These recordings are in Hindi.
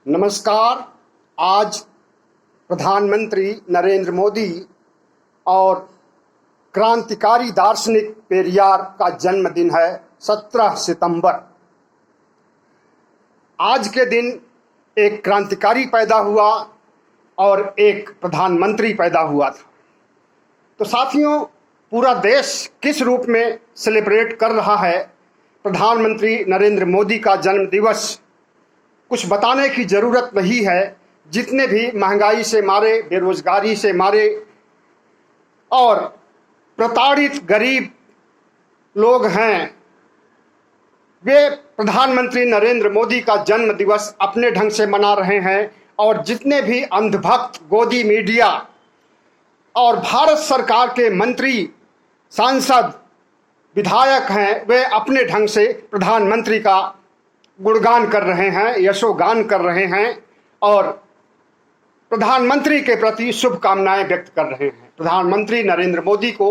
नमस्कार। आज प्रधानमंत्री नरेंद्र मोदी और क्रांतिकारी दार्शनिक पेरियार का जन्मदिन है 17 सितंबर। आज के दिन एक क्रांतिकारी पैदा हुआ और एक प्रधानमंत्री पैदा हुआ था। तो साथियों, पूरा देश किस रूप में सेलिब्रेट कर रहा है प्रधानमंत्री नरेंद्र मोदी का जन्म दिवस, कुछ बताने की ज़रूरत नहीं है। जितने भी महंगाई से मारे, बेरोजगारी से मारे और प्रताड़ित गरीब लोग हैं, वे प्रधानमंत्री नरेंद्र मोदी का जन्म दिवस अपने ढंग से मना रहे हैं। और जितने भी अंधभक्त गोदी मीडिया और भारत सरकार के मंत्री, सांसद, विधायक हैं, वे अपने ढंग से प्रधानमंत्री का गुणगान कर रहे हैं, यशोगान कर रहे हैं और प्रधानमंत्री के प्रति शुभकामनाएं व्यक्त कर रहे हैं। प्रधानमंत्री नरेंद्र मोदी को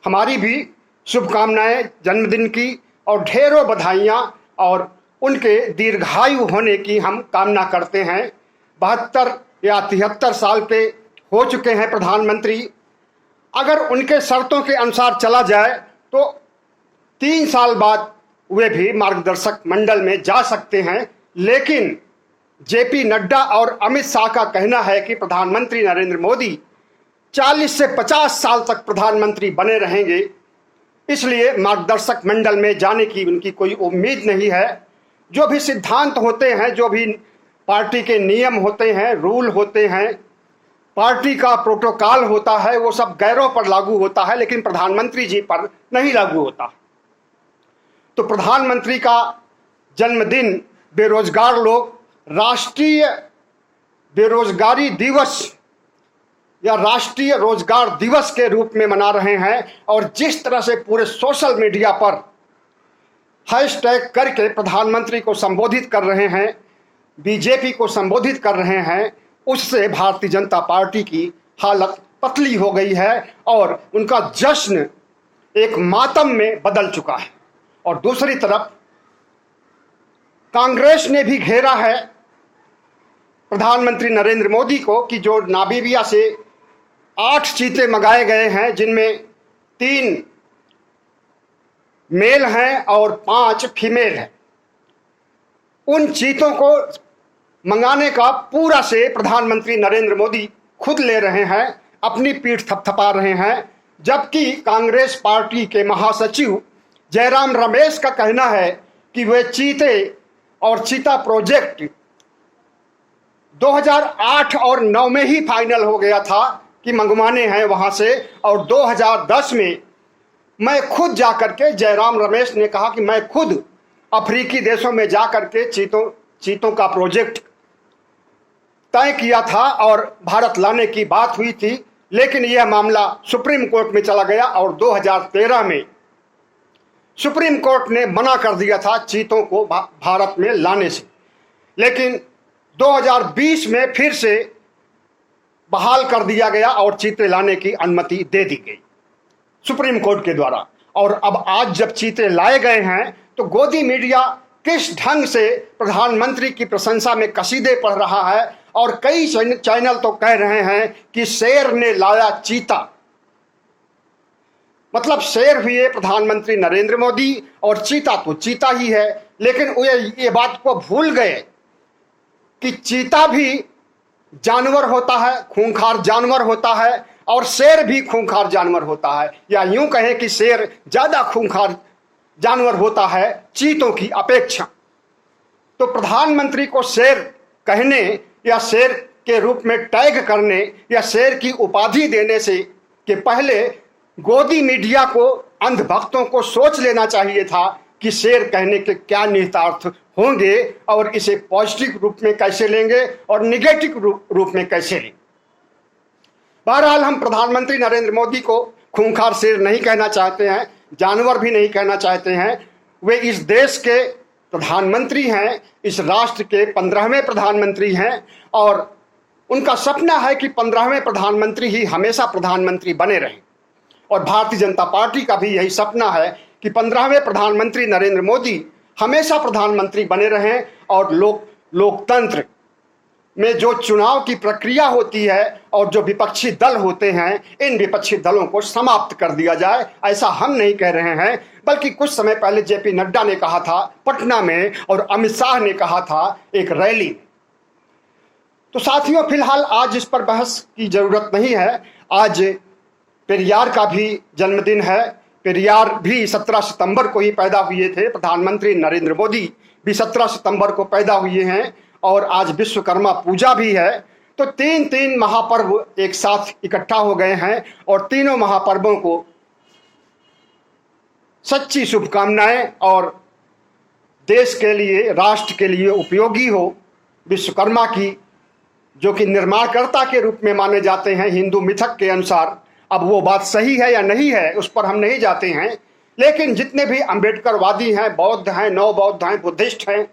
हमारी भी शुभकामनाएं जन्मदिन की और ढेरों बधाइयां, और उनके दीर्घायु होने की हम कामना करते हैं। 72 या 73 साल के हो चुके हैं प्रधानमंत्री। अगर उनके शर्तों के अनुसार चला जाए तो 3 साल बाद वे भी मार्गदर्शक मंडल में जा सकते हैं। लेकिन जेपी नड्डा और अमित शाह का कहना है कि प्रधानमंत्री नरेंद्र मोदी 40 से 50 साल तक प्रधानमंत्री बने रहेंगे, इसलिए मार्गदर्शक मंडल में जाने की उनकी कोई उम्मीद नहीं है। जो भी सिद्धांत होते हैं, जो भी पार्टी के नियम होते हैं, रूल होते हैं, पार्टी का प्रोटोकॉल होता है, वो सब गैरों पर लागू होता है, लेकिन प्रधानमंत्री जी पर नहीं लागू होता। तो प्रधानमंत्री का जन्मदिन बेरोजगार लोग राष्ट्रीय बेरोजगारी दिवस या राष्ट्रीय रोजगार दिवस के रूप में मना रहे हैं। और जिस तरह से पूरे सोशल मीडिया पर हैशटैग करके प्रधानमंत्री को संबोधित कर रहे हैं, बीजेपी को संबोधित कर रहे हैं, उससे भारतीय जनता पार्टी की हालत पतली हो गई है और उनका जश्न एक मातम में बदल चुका है। और दूसरी तरफ कांग्रेस ने भी घेरा है प्रधानमंत्री नरेंद्र मोदी को कि जो नामीबिया से 8 चीते मंगाए गए हैं, जिनमें 3 मेल हैं और 5 फीमेल हैं, उन चीतों को मंगाने का पूरा से प्रधानमंत्री नरेंद्र मोदी खुद ले रहे हैं, अपनी पीठ थपथपा रहे हैं। जबकि कांग्रेस पार्टी के महासचिव जयराम रमेश का कहना है कि वे चीते और चीता प्रोजेक्ट 2008 और 9 में ही फाइनल हो गया था कि मंगवाने हैं वहां से। और 2010 में मैं खुद जाकर के, जयराम रमेश ने कहा कि मैं खुद अफ्रीकी देशों में जाकर के चीतों का प्रोजेक्ट तय किया था और भारत लाने की बात हुई थी। लेकिन यह मामला सुप्रीम कोर्ट में चला गया और 2013 में सुप्रीम कोर्ट ने मना कर दिया था चीतों को भारत में लाने से। लेकिन 2020 में फिर से बहाल कर दिया गया और चीते लाने की अनुमति दे दी गई सुप्रीम कोर्ट के द्वारा। और अब आज जब चीते लाए गए हैं तो गोदी मीडिया किस ढंग से प्रधानमंत्री की प्रशंसा में कसीदे पढ़ रहा है और कई चैनल तो कह रहे हैं कि शेर ने लाया चीता। मतलब शेर हुए प्रधानमंत्री नरेंद्र मोदी और चीता तो चीता ही है। लेकिन ये बात को भूल गए कि चीता भी जानवर होता है, खूंखार जानवर होता है, और शेर भी खूंखार जानवर होता है। या यूं कहें कि शेर ज्यादा खूंखार जानवर होता है चीतों की अपेक्षा। तो प्रधानमंत्री को शेर कहने या शेर के रूप में टैग करने या शेर की उपाधि देने से के पहले गोदी मीडिया को, अंधभक्तों को सोच लेना चाहिए था कि शेर कहने के क्या निहितार्थ होंगे और इसे पॉजिटिव रूप में कैसे लेंगे और निगेटिव रूप में कैसे लेंगे। बहरहाल हम प्रधानमंत्री नरेंद्र मोदी को खूंखार शेर नहीं कहना चाहते हैं, जानवर भी नहीं कहना चाहते हैं। वे इस देश के प्रधानमंत्री हैं, इस राष्ट्र के 15वें प्रधानमंत्री हैं और उनका सपना है कि 15वें प्रधानमंत्री ही हमेशा प्रधानमंत्री बने रहें। और भारतीय जनता पार्टी का भी यही सपना है कि 15वें प्रधानमंत्री नरेंद्र मोदी हमेशा प्रधानमंत्री बने रहें और लोकतंत्र में जो चुनाव की प्रक्रिया होती है और जो विपक्षी दल होते हैं, इन विपक्षी दलों को समाप्त कर दिया जाए। ऐसा हम नहीं कह रहे हैं, बल्कि कुछ समय पहले जेपी नड्डा ने कहा था पटना में और अमित शाह ने कहा था एक रैली। तो साथियों, फिलहाल आज इस पर बहस की जरूरत नहीं है। आज पेरियार का भी जन्मदिन है। पेरियार भी 17 सितंबर को ही पैदा हुए थे। प्रधानमंत्री नरेंद्र मोदी भी 17 सितंबर को पैदा हुए हैं और आज विश्वकर्मा पूजा भी है। तो तीन महापर्व एक साथ इकट्ठा हो गए हैं और तीनों महापर्वों को सच्ची शुभकामनाएं और देश के लिए, राष्ट्र के लिए उपयोगी हो। विश्वकर्मा की, जो कि निर्माणकर्ता के रूप में माने जाते हैं हिंदू मिथक के अनुसार, अब वो बात सही है या नहीं है उस पर हम नहीं जाते हैं, लेकिन जितने भी अम्बेडकरवादी हैं, बौद्ध हैं, नव बौद्ध हैं, बुद्धिस्ट हैं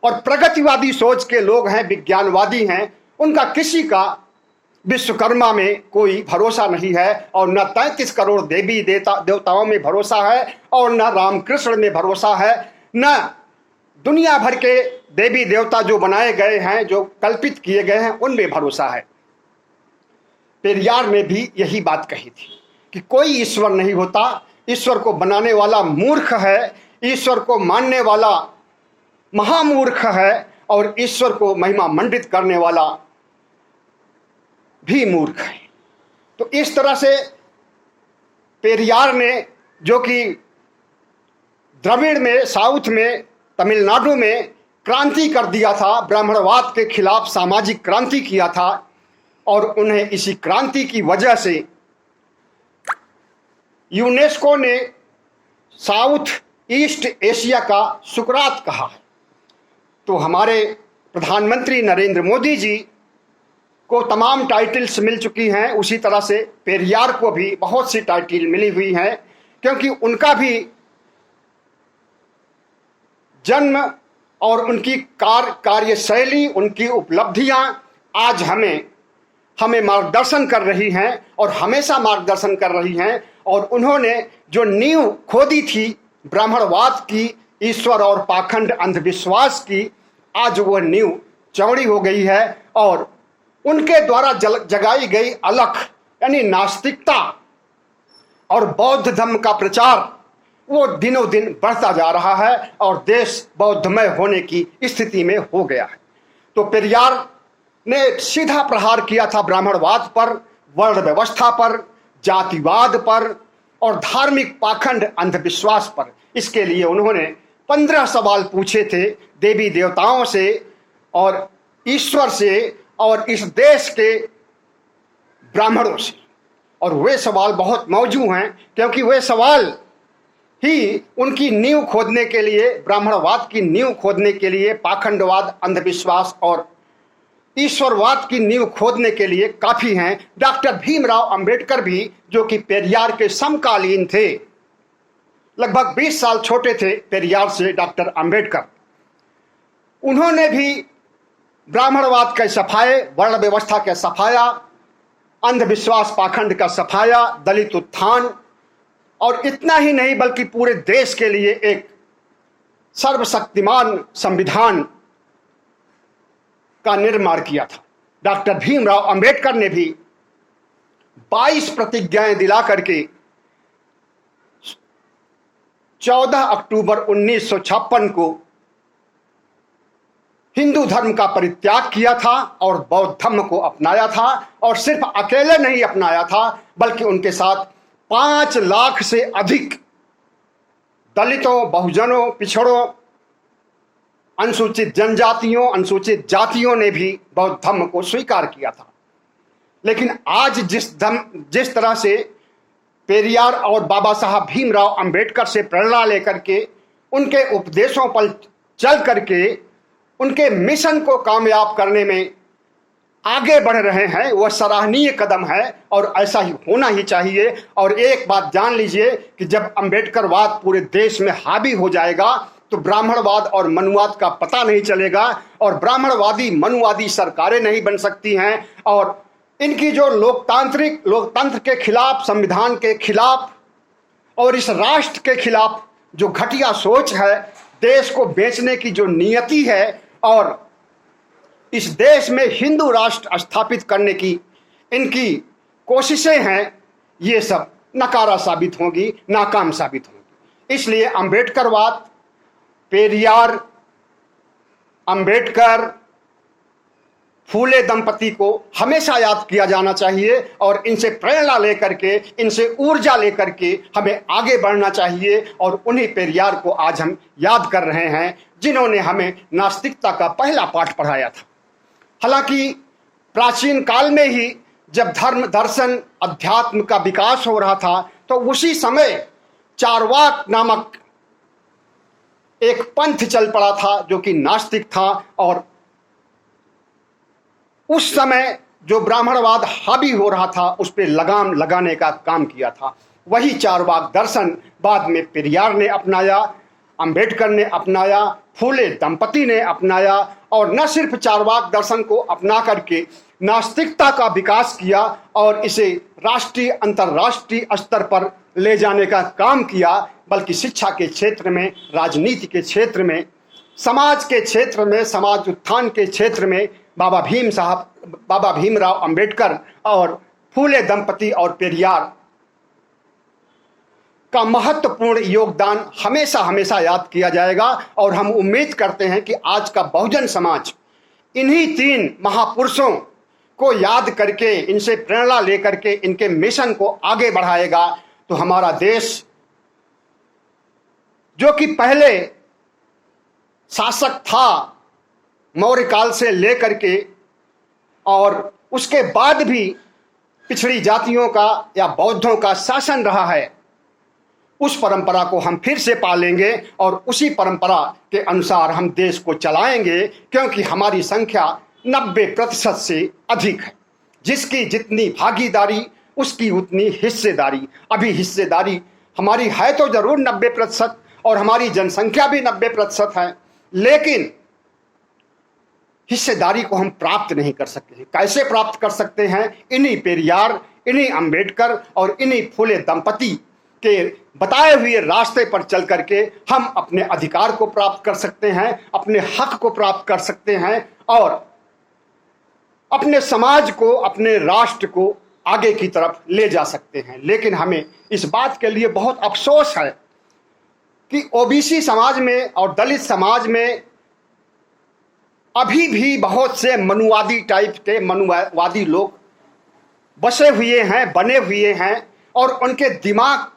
और प्रगतिवादी सोच के लोग हैं, विज्ञानवादी हैं, उनका किसी का विश्वकर्मा में कोई भरोसा नहीं है और न 33 करोड़ देवी देवताओं में भरोसा है और न रामकृष्ण में भरोसा है, न दुनिया भर के देवी देवता जो बनाए गए हैं, जो कल्पित किए गए हैं, उनमें भरोसा है। पेरियार ने भी यही बात कही थी कि कोई ईश्वर नहीं होता, ईश्वर को बनाने वाला मूर्ख है, ईश्वर को मानने वाला महामूर्ख है और ईश्वर को महिमा मंडित करने वाला भी मूर्ख है। तो इस तरह से पेरियार ने, जो कि द्रविड़ में, साउथ में, तमिलनाडु में क्रांति कर दिया था, ब्राह्मणवाद के खिलाफ सामाजिक क्रांति किया था और उन्हें इसी क्रांति की वजह से यूनेस्को ने साउथ ईस्ट एशिया का सुकरात कहा है। तो हमारे प्रधानमंत्री नरेंद्र मोदी जी को तमाम टाइटल्स मिल चुकी हैं, उसी तरह से पेरियार को भी बहुत सी टाइटल मिली हुई हैं, क्योंकि उनका भी जन्म और उनकी कार्यशैली, उनकी उपलब्धियां आज हमें मार्गदर्शन कर रही हैं और हमेशा मार्गदर्शन कर रही हैं। और उन्होंने जो नींव खोदी थी ब्राह्मणवाद की, ईश्वर और पाखंड अंधविश्वास की, आज वह नींव चौड़ी हो गई है और उनके द्वारा जगाई गई अलख यानी नास्तिकता और बौद्ध धर्म का प्रचार वो दिनों दिन बढ़ता जा रहा है और देश बौद्धमय होने की स्थिति में हो गया है। तो पेरियार ने सीधा प्रहार किया था ब्राह्मणवाद पर, वर्ण व्यवस्था पर, जातिवाद पर और धार्मिक पाखंड अंधविश्वास पर। इसके लिए उन्होंने 15 सवाल पूछे थे देवी देवताओं से और ईश्वर से और इस देश के ब्राह्मणों से। और वे सवाल बहुत मौजूद हैं, क्योंकि वे सवाल ही उनकी नींव खोदने के लिए, ब्राह्मणवाद की नींव खोदने के लिए, पाखंडवाद, अंधविश्वास और ईश्वरवाद की नींव खोदने के लिए काफी हैं। डॉक्टर भीमराव अंबेडकर भी, जो कि पेरियार के समकालीन थे, लगभग 20 साल छोटे थे पेरियार से डॉक्टर अंबेडकर, उन्होंने भी ब्राह्मणवाद का सफाया, वर्ण व्यवस्था का सफाया, अंधविश्वास पाखंड का सफाया, दलित उत्थान और इतना ही नहीं बल्कि पूरे देश के लिए एक सर्वशक्तिमान संविधान का निर्माण किया था। डॉक्टर भीमराव अंबेडकर ने भी 22 प्रतिज्ञाएं दिला करके 14 अक्टूबर 1956 को हिंदू धर्म का परित्याग किया था और बौद्ध धर्म को अपनाया था। और सिर्फ अकेले नहीं अपनाया था, बल्कि उनके साथ 5 लाख से अधिक दलितों, बहुजनों, पिछड़ों, अनुसूचित जनजातियों, अनुसूचित जातियों ने भी बौद्ध धर्म को स्वीकार किया था। लेकिन आज जिस तरह से पेरियार और बाबा साहब भीमराव अंबेडकर से प्रेरणा लेकर के, उनके उपदेशों पर चल करके उनके मिशन को कामयाब करने में आगे बढ़ रहे हैं, वह सराहनीय कदम है और ऐसा ही होना ही चाहिए। और एक बात जान लीजिए कि जब अंबेडकरवाद पूरे देश में हावी हो जाएगा तो ब्राह्मणवाद और मनुवाद का पता नहीं चलेगा और ब्राह्मणवादी मनुवादी सरकारें नहीं बन सकती हैं। और इनकी जो लोकतंत्र के खिलाफ, संविधान के खिलाफ और इस राष्ट्र के खिलाफ जो घटिया सोच है, देश को बेचने की जो नियति है और इस देश में हिंदू राष्ट्र स्थापित करने की इनकी कोशिशें हैं, ये सब नकारा साबित होंगी, नाकाम साबित होंगी। इसलिए अंबेडकरवाद, पेरियार, अंबेडकर, फूले दंपति को हमेशा याद किया जाना चाहिए और इनसे प्रेरणा लेकर के, इनसे ऊर्जा लेकर के हमें आगे बढ़ना चाहिए। और उन्हीं पेरियार को आज हम याद कर रहे हैं जिन्होंने हमें नास्तिकता का पहला पाठ पढ़ाया था। हालांकि प्राचीन काल में ही जब धर्म, दर्शन, अध्यात्म का विकास हो रहा था तो उसी समय चारवाक नामक एक पंथ चल पड़ा था जो कि नास्तिक था, और उस समय जो ब्राह्मणवाद हावी हो रहा था उस पर लगाम लगाने का काम किया था। वही चारवाक दर्शन बाद में पेरियार ने अपनाया, अंबेडकर ने अपनाया, फूले दंपति ने अपनाया, और न सिर्फ चारवाक दर्शन को अपना करके नास्तिकता का विकास किया और इसे राष्ट्रीय, अंतर्राष्ट्रीय स्तर पर ले जाने का काम किया, बल्कि शिक्षा के क्षेत्र में, राजनीति के क्षेत्र में, समाज के क्षेत्र में, समाज उत्थान के क्षेत्र में बाबा भीमराव अंबेडकर और फूले दंपति और पेरियार का महत्वपूर्ण योगदान हमेशा हमेशा याद किया जाएगा। और हम उम्मीद करते हैं कि आज का बहुजन समाज इन्हीं तीन महापुरुषों को याद करके, इनसे प्रेरणा लेकर के इनके मिशन को आगे बढ़ाएगा तो हमारा देश, जो कि पहले शासक था मौर्य काल से लेकर के और उसके बाद भी पिछड़ी जातियों का या बौद्धों का शासन रहा है, उस परंपरा को हम फिर से पालेंगे और उसी परंपरा के अनुसार हम देश को चलाएंगे, क्योंकि हमारी संख्या 90% से अधिक है। जिसकी जितनी भागीदारी उसकी उतनी हिस्सेदारी। अभी हिस्सेदारी हमारी है तो जरूर 90% और हमारी जनसंख्या भी 90% है, लेकिन हिस्सेदारी को हम प्राप्त नहीं कर सकते हैं। कैसे प्राप्त कर सकते हैं? इन्हीं पेरियार, इन्हीं अंबेडकर और इन्हीं फूले दंपति के बताए हुए रास्ते पर चल करके हम अपने अधिकार को प्राप्त कर सकते हैं, अपने हक को प्राप्त कर सकते हैं और अपने समाज को, अपने राष्ट्र को आगे की तरफ ले जा सकते हैं। लेकिन हमें इस बात के लिए बहुत अफसोस है कि ओबीसी समाज में और दलित समाज में अभी भी बहुत से मनुवादी टाइप के मनुवादी लोग बसे हुए हैं, बने हुए हैं, और उनके दिमाग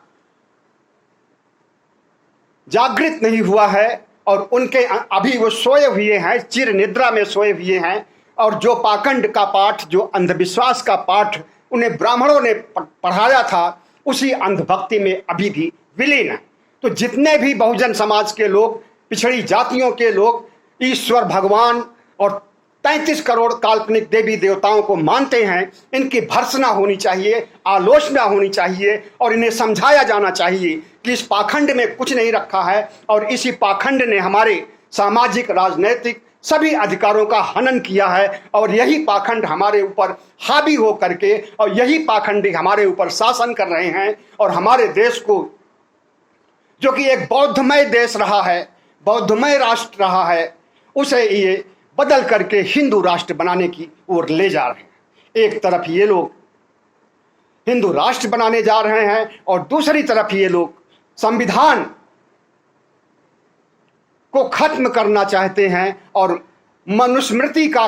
जागृत नहीं हुआ है और उनके अभी वो सोए हुए हैं, चिर निद्रा में सोए हुए हैं। और जो पाखंड का पाठ, जो अंधविश्वास का पाठ उन्हें ब्राह्मणों ने पढ़ाया था, उसी अंधभक्ति में अभी भी विलीन है। तो जितने भी बहुजन समाज के लोग, पिछड़ी जातियों के लोग ईश्वर, भगवान और 33 करोड़ काल्पनिक देवी देवताओं को मानते हैं, इनकी भर्त्सना होनी चाहिए, आलोचना होनी चाहिए और इन्हें समझाया जाना चाहिए कि इस पाखंड में कुछ नहीं रखा है और इसी पाखंड ने हमारे सामाजिक, राजनैतिक सभी अधिकारों का हनन किया है और यही पाखंड हमारे ऊपर हावी हो करके और यही पाखंडी हमारे ऊपर शासन कर रहे हैं। और हमारे देश को, जो कि एक बौद्धमय देश रहा है, बौद्धमय राष्ट्र रहा है, उसे ये बदल करके हिंदू राष्ट्र बनाने की ओर ले जा रहे हैं। एक तरफ ये लोग हिंदू राष्ट्र बनाने जा रहे हैं और दूसरी तरफ ये लोग संविधान को खत्म करना चाहते हैं और मनुस्मृति का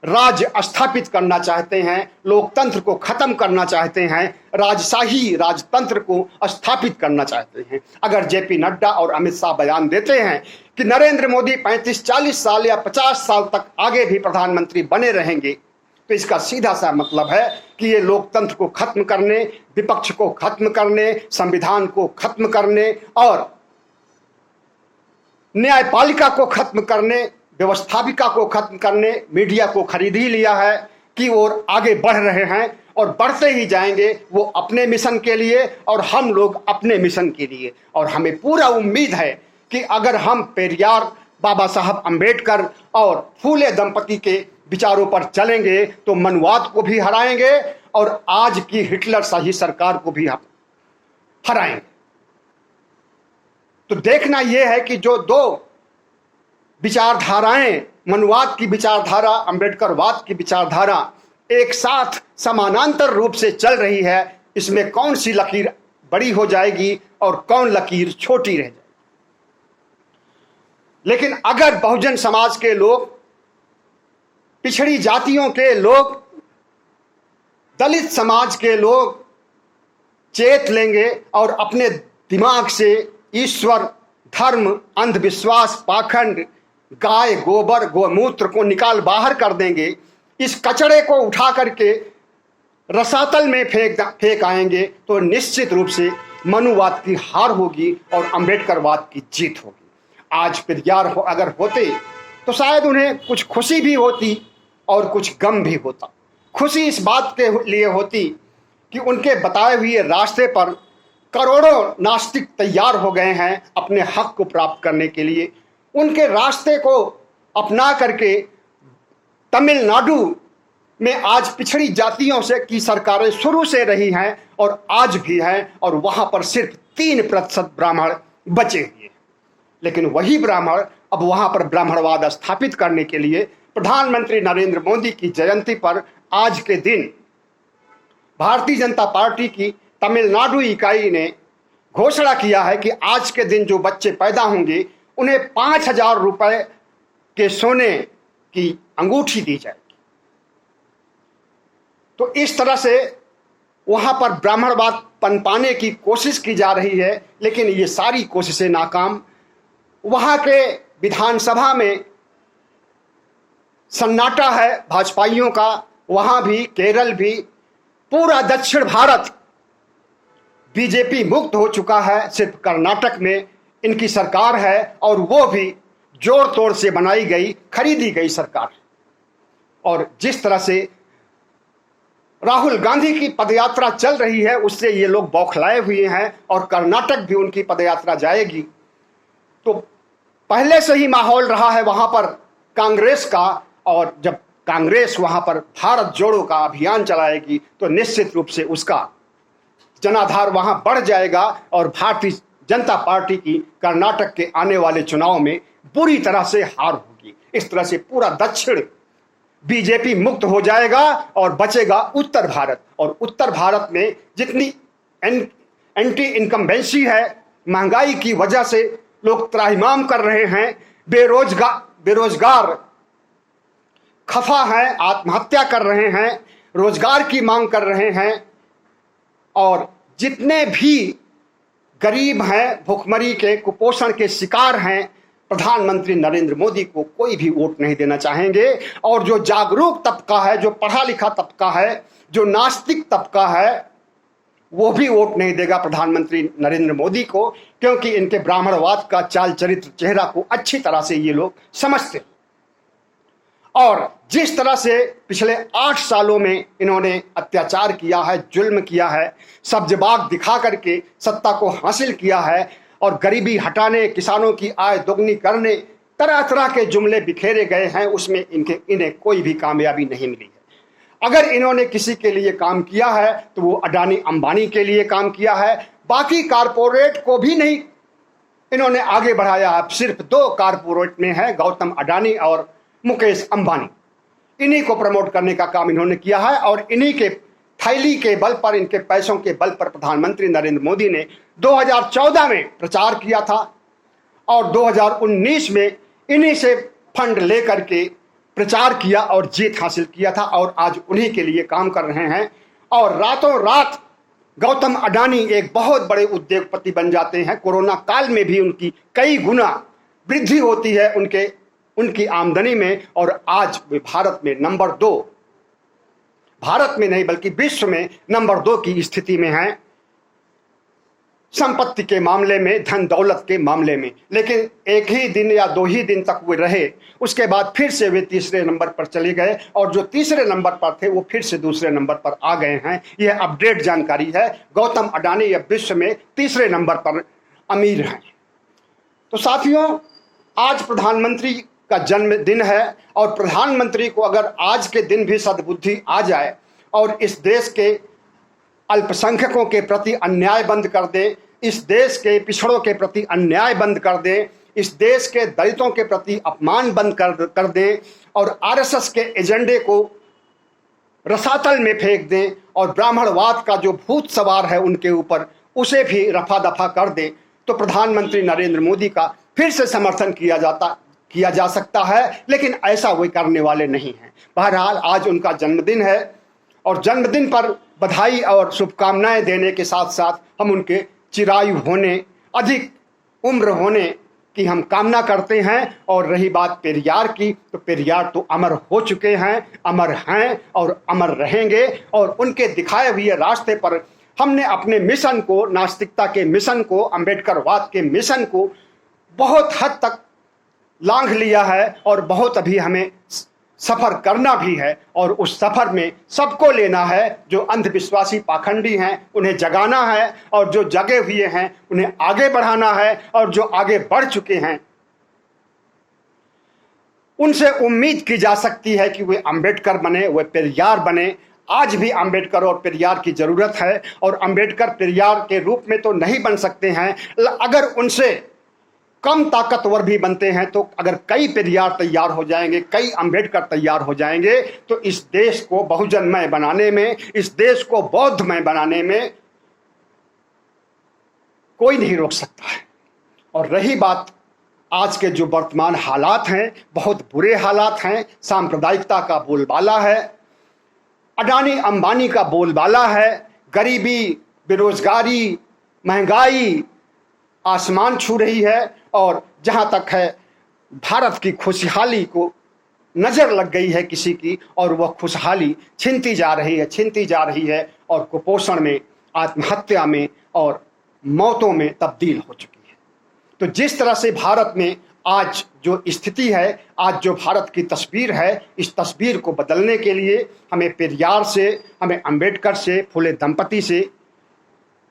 राज स्थापित करना चाहते हैं, लोकतंत्र को खत्म करना चाहते हैं, राजशाही राजतंत्र को स्थापित करना चाहते हैं। अगर जेपी नड्डा और अमित शाह बयान देते हैं कि नरेंद्र मोदी 35-40 साल या 50 साल तक आगे भी प्रधानमंत्री बने रहेंगे, तो इसका सीधा सा मतलब है कि ये लोकतंत्र को खत्म करने, विपक्ष को खत्म करने, संविधान को खत्म करने और न्यायपालिका को खत्म करने, व्यवस्थापिका को खत्म करने, मीडिया को खरीद ही लिया है कि वो आगे बढ़ रहे हैं और बढ़ते ही जाएंगे, वो अपने मिशन के लिए और हम लोग अपने मिशन के लिए। और हमें पूरा उम्मीद है कि अगर हम पेरियार, बाबा साहब अंबेडकर और फूले दंपति के विचारों पर चलेंगे तो मनुवाद को भी हराएंगे और आज की हिटलर शाही सरकार को भी हराएंगे। तो देखना यह है कि जो दो विचारधाराएं, मनुवाद की विचारधारा, अंबेडकरवाद की विचारधारा एक साथ समानांतर रूप से चल रही है, इसमें कौन सी लकीर बड़ी हो जाएगी और कौन लकीर छोटी रह जाएगी। लेकिन अगर बहुजन समाज के लोग, पिछड़ी जातियों के लोग, दलित समाज के लोग चेत लेंगे और अपने दिमाग से ईश्वर, धर्म, अंधविश्वास, पाखंड, गाय, गोबर, गोमूत्र को निकाल बाहर कर देंगे, इस कचरे को उठा करके रसातल में फेंक आएंगे, तो निश्चित रूप से मनुवाद की हार होगी और अंबेडकरवाद की जीत होगी। आज पेरियार अगर होते तो शायद उन्हें कुछ खुशी भी होती और कुछ गम भी होता। खुशी इस बात के लिए होती कि उनके बताए हुए रास्ते पर करोड़ों नास्तिक तैयार हो गए हैं अपने हक को प्राप्त करने के लिए। उनके रास्ते को अपना करके तमिलनाडु में आज पिछड़ी जातियों से की सरकारें शुरू से रही हैं और आज भी हैं, और वहां पर सिर्फ 3% ब्राह्मण बचे हुए। लेकिन वही ब्राह्मण अब वहां पर ब्राह्मणवाद स्थापित करने के लिए प्रधानमंत्री नरेंद्र मोदी की जयंती पर आज के दिन भारतीय जनता पार्टी की तमिलनाडु इकाई ने घोषणा किया है कि आज के दिन जो बच्चे पैदा होंगे उन्हें 5,000 रुपए के सोने की अंगूठी दी जाएगी। तो इस तरह से वहां पर ब्राह्मणवाद पनपाने की कोशिश की जा रही है, लेकिन ये सारी कोशिशें नाकाम। वहां के विधानसभा में सन्नाटा है भाजपाइयों का, वहां भी, केरल भी, पूरा दक्षिण भारत बीजेपी मुक्त हो चुका है। सिर्फ कर्नाटक में इनकी सरकार है और वो भी जोड़ तोड़ से बनाई गई, खरीदी गई सरकार। और जिस तरह से राहुल गांधी की पदयात्रा चल रही है उससे ये लोग बौखलाए हुए हैं, और कर्नाटक भी उनकी पदयात्रा जाएगी। तो पहले से ही माहौल रहा है वहां पर कांग्रेस का, और जब कांग्रेस वहां पर भारत जोड़ो का अभियान चलाएगी तो निश्चित रूप से उसका जनाधार वहां बढ़ जाएगा और भारतीय जनता पार्टी की कर्नाटक के आने वाले चुनाव में बुरी तरह से हार होगी। इस तरह से पूरा दक्षिण बीजेपी मुक्त हो जाएगा और बचेगा उत्तर भारत। और उत्तर भारत में जितनी एंटी इनकम्बेंसी है, महंगाई की वजह से लोग त्राहिमाम कर रहे हैं, बेरोजगार खफा हैं, आत्महत्या कर रहे हैं, रोजगार की मांग कर रहे हैं, और जितने भी गरीब हैं, भुखमरी के, कुपोषण के शिकार हैं, प्रधानमंत्री नरेंद्र मोदी को कोई भी वोट नहीं देना चाहेंगे। और जो जागरूक तबका है, जो पढ़ा लिखा तबका है, जो नास्तिक तबका है, वो भी वोट नहीं देगा प्रधानमंत्री नरेंद्र मोदी को, क्योंकि इनके ब्राह्मणवाद का चाल चरित्र, चेहरा को अच्छी तरह से ये लोग समझते। और जिस तरह से पिछले 8 सालों में इन्होंने अत्याचार किया है, जुल्म किया है, सब्जबाग दिखा करके सत्ता को हासिल किया है, और गरीबी हटाने, किसानों की आय दोगुनी करने, तरह तरह के जुमले बिखेरे गए हैं, उसमें इन्हें कोई भी कामयाबी नहीं मिली है। अगर इन्होंने किसी के लिए काम किया है तो वो अडानी अंबानी के लिए काम किया है, बाकी कारपोरेट को भी नहीं इन्होंने आगे बढ़ाया है। सिर्फ 2 कारपोरेट में है, गौतम अडानी और मुकेश अंबानी। इन्हीं को प्रमोट करने का काम इन्होंने किया है, और इन्हीं के थैली के बल पर, इनके पैसों के बल पर प्रधानमंत्री नरेंद्र मोदी ने 2014 में प्रचार किया था, और 2019 में इन्हीं से फंड लेकर के प्रचार किया और जीत हासिल किया था, और आज उन्हीं के लिए काम कर रहे हैं। और रातों रात गौतम अडानी एक बहुत बड़े उद्योगपति बन जाते हैं। कोरोना काल में भी उनकी कई गुना वृद्धि होती है उनकी आमदनी में, और आज वे भारत में नंबर 2, भारत में नहीं बल्कि विश्व में नंबर 2 की स्थिति में हैं, संपत्ति के मामले में, धन दौलत के मामले में। लेकिन एक ही दिन या 2 ही दिन तक वे रहे, उसके बाद फिर से वे तीसरे नंबर पर चले गए, और जो तीसरे नंबर पर थे वो फिर से दूसरे नंबर पर आ गए हैं। यह अपडेट जानकारी है। गौतम अडानी अब विश्व में तीसरे नंबर पर अमीर हैं। तो साथियों, आज प्रधानमंत्री का जन्मदिन है, और प्रधानमंत्री को अगर आज के दिन भी सद्बुद्धि आ जाए और इस देश के अल्पसंख्यकों के प्रति अन्याय बंद कर दे, इस देश के पिछड़ों के प्रति अन्याय बंद कर दे, इस देश के दलितों के प्रति अपमान बंद कर दें और आरएसएस के एजेंडे को रसातल में फेंक दें और ब्राह्मणवाद का जो भूत सवार है उनके ऊपर उसे भी रफा दफा कर दें, तो प्रधानमंत्री नरेंद्र मोदी का फिर से समर्थन किया जा सकता है। लेकिन ऐसा वे करने वाले नहीं हैं। बहरहाल आज उनका जन्मदिन है और जन्मदिन पर बधाई और शुभकामनाएं देने के साथ साथ हम उनके चिरायु होने, अधिक उम्र होने की हम कामना करते हैं। और रही बात पेरियार की, तो पेरियार तो अमर हो चुके हैं, अमर हैं और अमर रहेंगे। और उनके दिखाए हुए रास्ते पर हमने अपने मिशन को, नास्तिकता के मिशन को, अंबेडकरवाद के मिशन को बहुत हद तक लांघ लिया है और बहुत अभी हमें सफर करना भी है। और उस सफर में सबको लेना है। जो अंधविश्वासी पाखंडी हैं उन्हें जगाना है और जो जगे हुए हैं उन्हें आगे बढ़ाना है। और जो आगे बढ़ चुके हैं उनसे उम्मीद की जा सकती है कि वे अंबेडकर बने, वे पेरियार बने। आज भी अंबेडकर और पेरियार की जरूरत है और अंबेडकर पेरियार के रूप में तो नहीं बन सकते हैं। अगर उनसे कम ताकतवर भी बनते हैं तो अगर कई पेरियार तैयार हो जाएंगे, कई अंबेडकर तैयार हो जाएंगे, तो इस देश को बहुजनमय बनाने में, इस देश को बौद्धमय बनाने में कोई नहीं रोक सकता है। और रही बात आज के जो वर्तमान हालात हैं, बहुत बुरे हालात हैं। सांप्रदायिकता का बोलबाला है, अडानी अंबानी का बोलबाला है, गरीबी, बेरोजगारी, महंगाई आसमान छू रही है। और जहाँ तक है भारत की खुशहाली को नज़र लग गई है किसी की और वह खुशहाली छिनती जा रही है और कुपोषण में, आत्महत्या में और मौतों में तब्दील हो चुकी है। तो जिस तरह से भारत में आज जो स्थिति है, आज जो भारत की तस्वीर है, इस तस्वीर को बदलने के लिए हमें पेरियार से, हमें अंबेडकर से, फुले दंपति से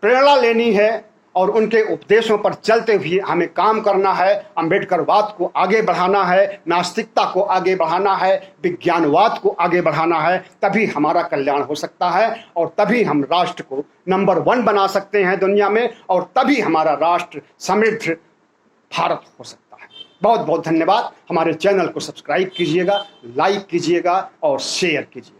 प्रेरणा लेनी है और उनके उपदेशों पर चलते हुए हमें काम करना है। अंबेडकरवाद को आगे बढ़ाना है, नास्तिकता को आगे बढ़ाना है, विज्ञानवाद को आगे बढ़ाना है। तभी हमारा कल्याण हो सकता है और तभी हम राष्ट्र को नंबर 1 बना सकते हैं दुनिया में और तभी हमारा राष्ट्र समृद्ध भारत हो सकता है। बहुत बहुत धन्यवाद। हमारे चैनल को सब्सक्राइब कीजिएगा, लाइक कीजिएगा और शेयर कीजिएगा।